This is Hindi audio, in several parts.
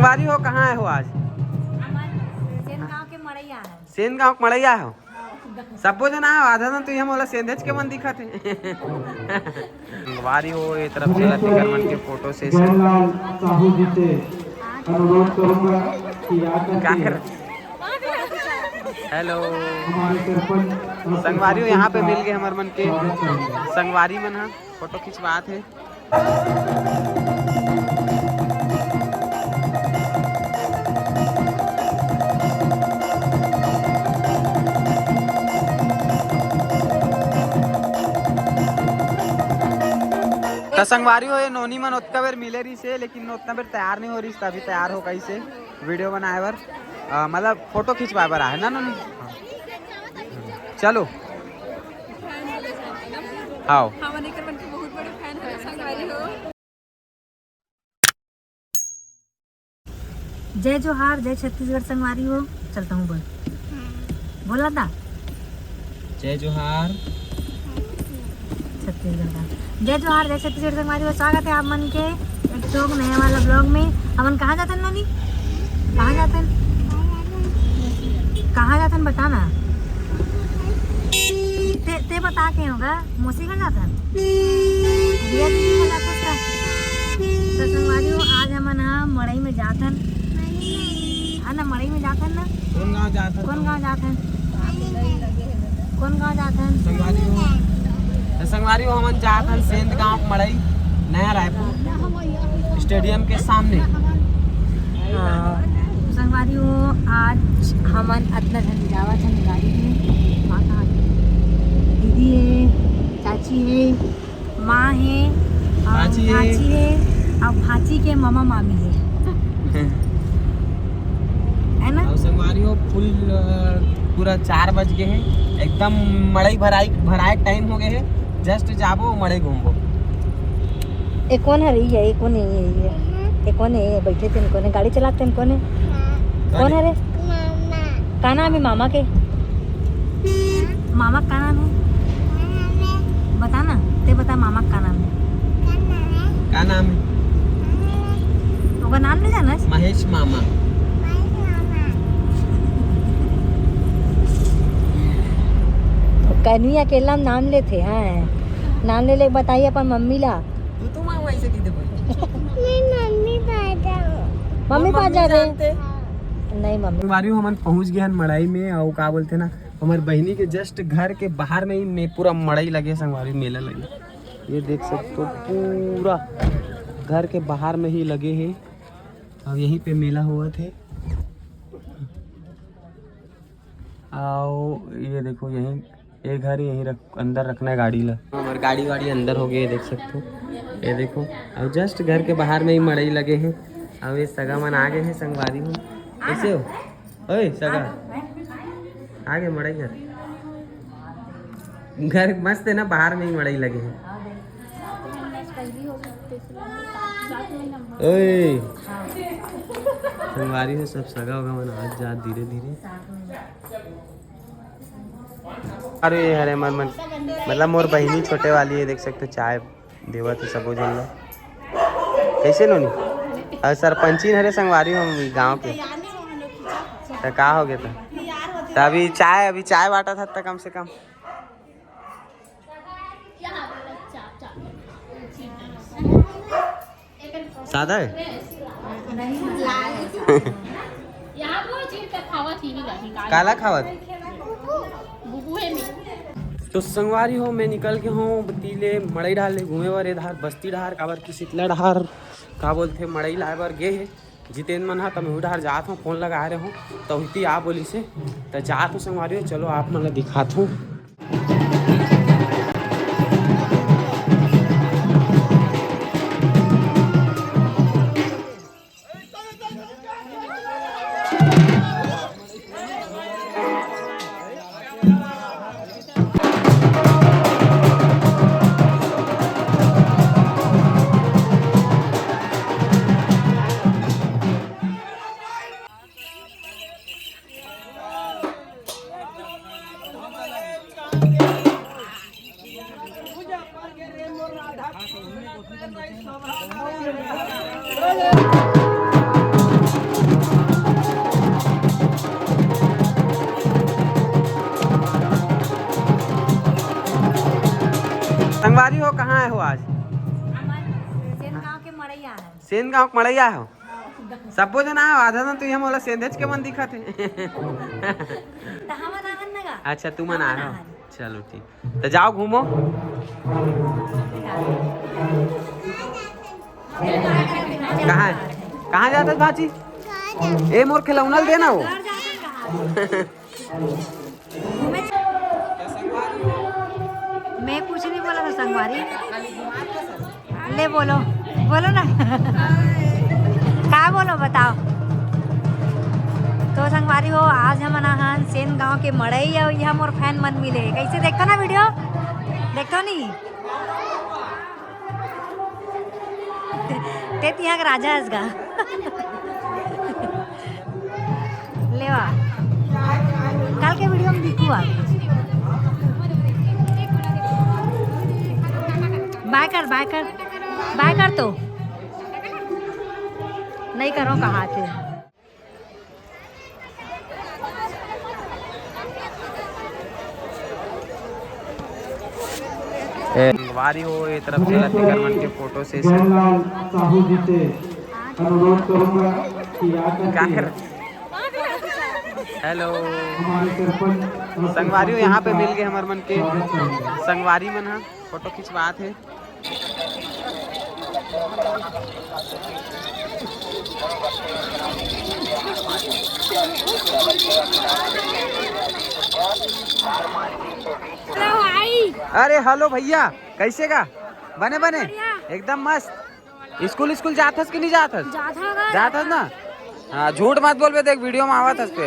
संगवारी हो कहाँ है हो आज? सेन गांव के मड़ैया है। सेन गांव के मड़ैया हो सबो जना है आधा दिन तो हम सेंधेज के मन दिखत है। संगवारी हो ये तरफ से लतिकर मन के फोटो सेशन साहू जी से अनुरोध करूंगा कि आकर हेलो हमारे सरपंच संगवारी हो यहाँ पे मिल गए हमारे मन के संगवारी मन है फोटो खिंचवात है। तो संगवारी हो नोनी मन उतना बेर मिले रही से लेकिन उतना बेर तैयार नहीं हो रही अभी तैयार हो कहीं से वीडियो बनाए बर मतलब फोटो खिंचवाए बर है ना नोनी। चलो आओ जय जोहार जय छत्तीसगढ़ संगवारी हो चलता हूँ बोल बोला था जय जोहार छत्तीसगढ़ का जय जोहार जय छत्तीसगढ़ संगवारी हो। स्वागत है आप मन के एक ब्लॉग नया वाला ब्लॉग में। हमन कहाँ जाते हैं नानी कहाँ जाते हैं बताना ते बता के होगा मौसी घर जाता है तो संगवारी हो आज हमन मड़ई में जाते हैं ना मड़ई में जाते हैं ना कौन गाँव जाते हैं संगवारी हो हमन जात हन सेंध गांव मड़ई नया रायपुर स्टेडियम के सामने। संगवारी हो आज हमन अतना धन जावा था गाड़ी में माता दीदी है चाची है माँ है भाची है और भाची के मामा मामी है ना। संगवारी हो फुल पूरा 4 बज गए हैं एकदम मड़ई भराए टाइम हो गए है जस्ट जाबो मड़ई घूमबो। एक कौन है रही है एक कौन है एक कौन है बैठे थे कौन है गाड़ी चलाते हैं कौन है रे का नाम है मामा के मामा का नाम है बताना ते बता मामा का नाम है का नाम है ओका नाम नहीं जाना महेश मामा। कन्वी अकेला नाम लेते हैं नाम ले बताइए अपन मम्मी ला तू मां वैसे कीधे बोल मम्मी पास जा रहे नहीं मम्मी। संगवारी हो हमन पहुंच गए हन मड़ई में और का बोलते ना हमारे बहनी के जस्ट घर के बाहर में ही पूरा मड़ई लगे संगवारी मेला लगे ये देख सकते हो पूरा घर के बाहर में ही लगे हैं और यहीं पे मेला हुआ थे। आओ ये देखो यहीं ये घर यहीं अंदर रखना है गाड़ी ला हमारी गाड़ी वाड़ी अंदर हो गई देख सकते हो ये देखो और जस्ट घर के बाहर में ही मड़ई लगे हैं और ये सगा मन आ गए हैं संगवारी हो कैसे हो ओए सगा आगे मड़ई घर मस्त है ना बाहर में ही मड़ई लगे हैं। ओए संगवारी हो सब सगा होगा मन आज जा धीरे धीरे अरे अरे मन मतलब मोर बहनी छोटे वाली है देख सकते हो चाय देवत है सबो जन ला कैसे नोनी और सरपंची हरे संगवारी हो गांव के तो का हो गया था तो अभी चाय बांटा था कम से कम सादा है काला खावत तो संगवारी हो मैं निकल के हूँ बतीले मड़ई डाल घूमे बर इधर बस्ती डहार काबर की शीतला डहार का बोलते मड़ई लाए बर गे है जितेंद्र मन है तो मैं डहार जात हूँ फोन लगा रहे हूँ तो उती आप बोली से तो जात हूँ संगवारी हो चलो आप मतलब दिखाता हूँ। सेन गाँव मड़ैया हो सबो जना आओ आधा जन तू मोला सेंधेज के मन दिखत है अच्छा तू मन आ चलो ठीक तो जाओ घूमो कहाँ जाता भाजी ए मोर खिलौना देना वो मैं कुछ नहीं बोला था संगवारी ले बोलो बोलो ना क्या बोलो बताओ तो संगवारी हो आज हम अनाहन सेन गांव के मड़ई और यह मोर फैन मन मिले कैसे देखो ना वीडियो देखो नहीं ते तिहा का राजा हसगा लेवा कल के वीडियो में दिखू आप बाय कर तो नहीं करो कहा थे संगवारी हो ये तरफ से लतिकरमन के फोटो से जयलाल साहू जी से अनुरोध करूंगा कि आकर हेलो हमारे सरपंच संगवारी हो यहाँ पे मिल गए हमारे मन के संगवारी मन हा फोटो खिंचवात है अरे हेलो भैया कैसे का बने बने एकदम मस्त स्कूल जाथस कि नहीं जाथस जाथस ना हाँ झूठ मत बोल बे देख वीडियो में आवत हस पे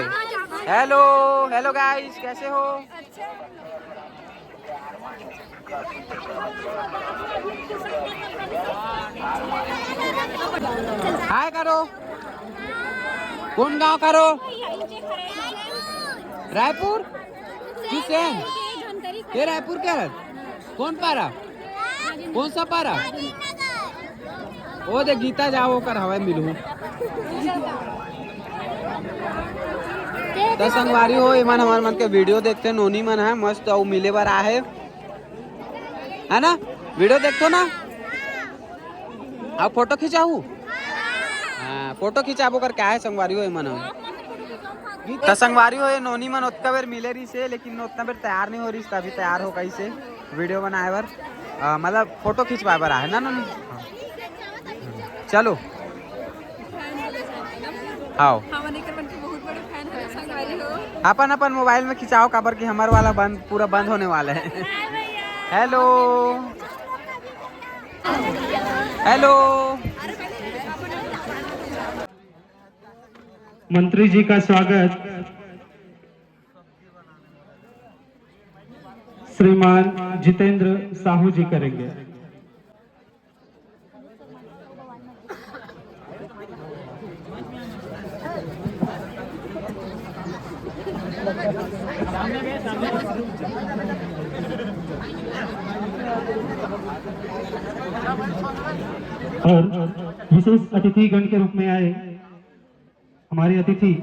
हेलो गाइस कैसे हो हाय करो कौन गांव करो रायपुर किस ये रायपुर क्या है कौन पारा कौन सा पारा ओ दे गीता जाओ कर हवा मिलू तो संगवारी हो मन हमारे मन के वीडियो देखते नोनी मन है मस्त और मिले बार आहे है ना वीडियो देखो ना अब फोटो खिंचाऊ हाँ फोटो खिंचाबो कर क्या है संगवारी हो मन तो संगवारी हो नोनी मन उतना बेर मिले रही से लेकिन उतना बेर तैयार नहीं हो रही तभी तैयार हो कैसे वीडियो बनाए बार मतलब फोटो खिंचवाए बार है ना नोनी चलो आओ अपन मोबाइल में खिंचाओ काबर की हमारे वाला पूरा बंद होने वाला है हेलो मंत्री जी का स्वागत श्रीमान जितेंद्र साहू जी करेंगे। और विशेष अतिथिगण के रूप में आए हमारे अतिथि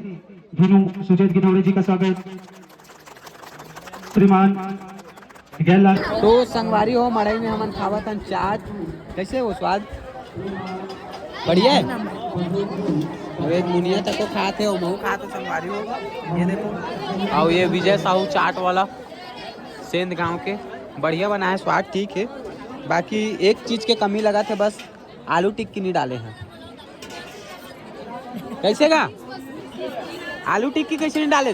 धीनू सुचेत गिनौड़े जी का स्वागत श्रीमान गैला। तो संगवारी हो मड़ई में हमन खावत हन चाट कैसे वो स्वाद बढ़िया है अब एक मुनिया तक को खाते हो महू खाते संगवारी हो ये देखो और ये विजय साहू चाट वाला सेंध गांव के बढ़िया बना है स्वाद ठीक है बाकी एक चीज के कमी लगा थे बस आलू टिक्की नहीं डाले हैं कैसे का आलू टिक्की कैसे नहीं डाले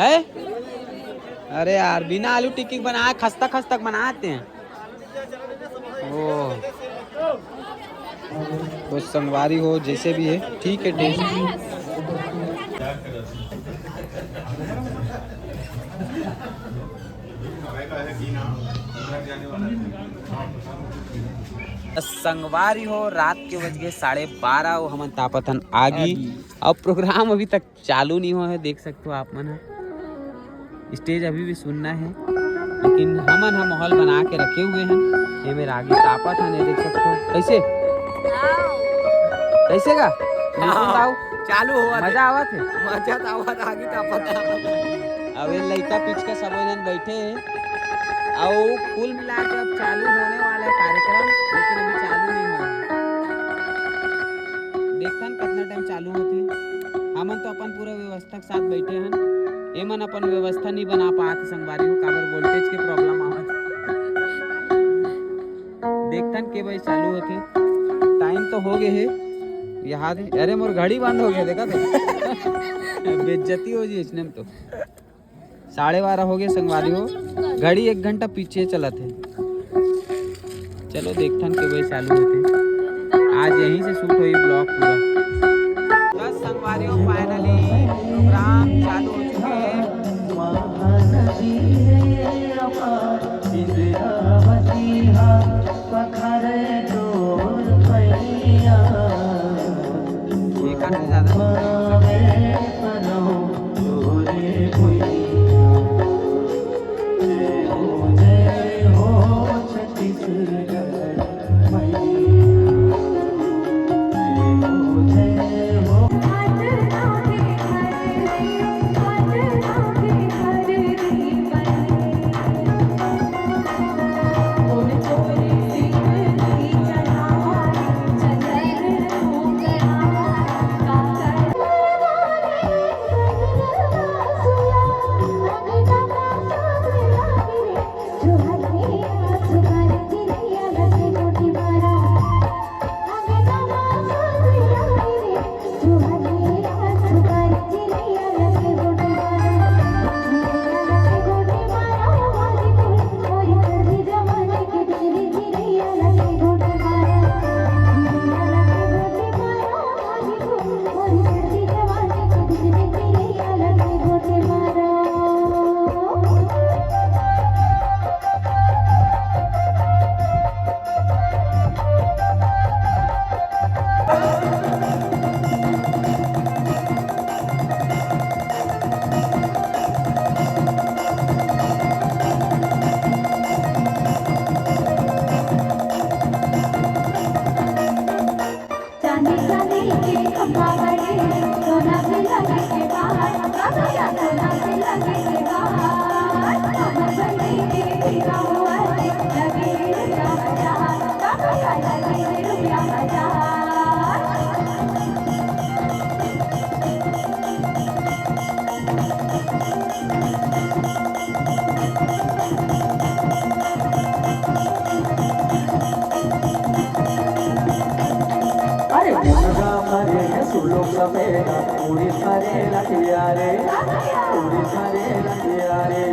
है अरे यार बिना आलू टिक्की बना खस्ता खस्ता बनाते हैं ओ तो संगवारी हो जैसे भी है ठीक है टेस्ट संगवारी हो रात के बज गए 12:30 वो हम तापतन आगी अब प्रोग्राम अभी तक चालू नहीं हुआ है देख सकते हो आप मन स्टेज अभी भी सुनना है लेकिन हम माहौल बना के रखे हुए हैं ये मेरा आगे तापत है देख सकते हो कैसे का चालू हुआ मजा आवत है मजा आवत आगे तापत अब ये लड़का पीछ के सब जन बैठे हैं और कुल मिला के अब चालू होने वाला है कार्यक्रम लेकिन अभी चालू नहीं हुआ देखथन कितना टाइम चालू होती। हमन तो अपन पूरा व्यवस्था के साथ बैठे हैं, एमन अपन व्यवस्था नहीं बना पात संगवारी हो, काबर वोल्टेज के प्रॉब्लम आवत। देखथन के बजे चालू होते। टाइम तो हो गए है याद है। अरे मोर घड़ी बंद हो गया, देखा तो बेइज्जती हो जी इसने तो। 12:30 हो गए संगवारी हो, घड़ी 1 घंटा पीछे चला थे। चलो देखथन के बजे चालू होते। आज यहीं से शूट हुई ब्लॉग पूरा। बस संगवारी हो, फाइनली प्रोग्राम चालू हो चुके हैं। सफेदा पूरी सारे लखिया रे, पूरी सारे लखिया रे।